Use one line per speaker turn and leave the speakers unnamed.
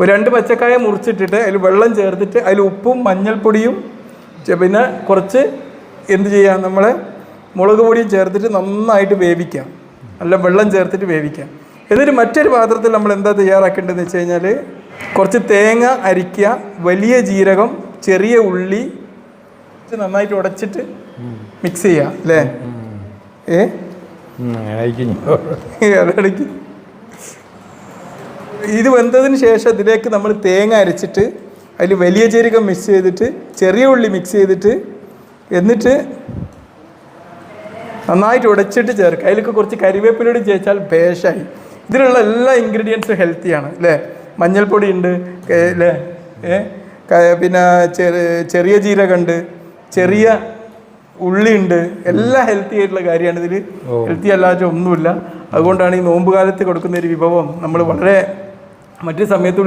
ഒരു 2 പച്ചക്കായ മുറിച്ചിട്ടിട്ട് അതിൽ വെള്ളം ചേർത്തിട്ട് അതിൽ ഉപ്പും മഞ്ഞൾപ്പൊടിയും പിന്നെ കുറച്ച് എന്ത് ചെയ്യാം, നമ്മൾ മുളക് പൊടിയും ചേർത്തിട്ട് നന്നായിട്ട് വേവിക്കാം. നല്ല വെള്ളം ചേർത്തിട്ട് വേവിക്കാം. എന്നിട്ട് മറ്റൊരു പാത്രത്തിൽ നമ്മൾ എന്താ തയ്യാറാക്കേണ്ടതെന്ന് വെച്ച് കഴിഞ്ഞാൽ കുറച്ച് തേങ്ങ അരിക്കുക, വലിയ ജീരകം, ചെറിയ ഉള്ളി നന്നായിട്ട് ഉടച്ചിട്ട് മിക്സ് ചെയ്യുക അല്ലേ? അതടയ്ക്ക്. ഇത് വെന്തതിന് ശേഷം ഇതിലേക്ക് നമ്മൾ തേങ്ങ അരച്ചിട്ട് അതിൽ വലിയ ജീരകം മിക്സ് ചെയ്തിട്ട് ചെറിയ ഉള്ളി മിക്സ് ചെയ്തിട്ട് എന്നിട്ട് നന്നായിട്ട് ഉടച്ചിട്ട് ചേർക്കുക. അതിലേക്ക് കുറച്ച് കരിവേപ്പിലൂടെ ചേർച്ചാൽ പേശായി. ഇതിലുള്ള എല്ലാ ഇൻഗ്രീഡിയൻസും ഹെൽത്തിയാണ് അല്ലേ? മഞ്ഞൾപ്പൊടി ഉണ്ട് അല്ലേ, പിന്നെ ചെറിയ ജീരകമുണ്ട്, ചെറിയ ഉള്ളി ഉണ്ട്, എല്ലാം ഹെൽത്തി ആയിട്ടുള്ള കാര്യമാണ്. ഇതിൽ ഹെൽത്തി അല്ലാതെ ഒന്നുമില്ല. അതുകൊണ്ടാണ് ഈ നോമ്പ് കാലത്ത് കൊടുക്കുന്ന ഒരു വിഭവം നമ്മൾ വളരെ മറ്റു സമയത്തോട്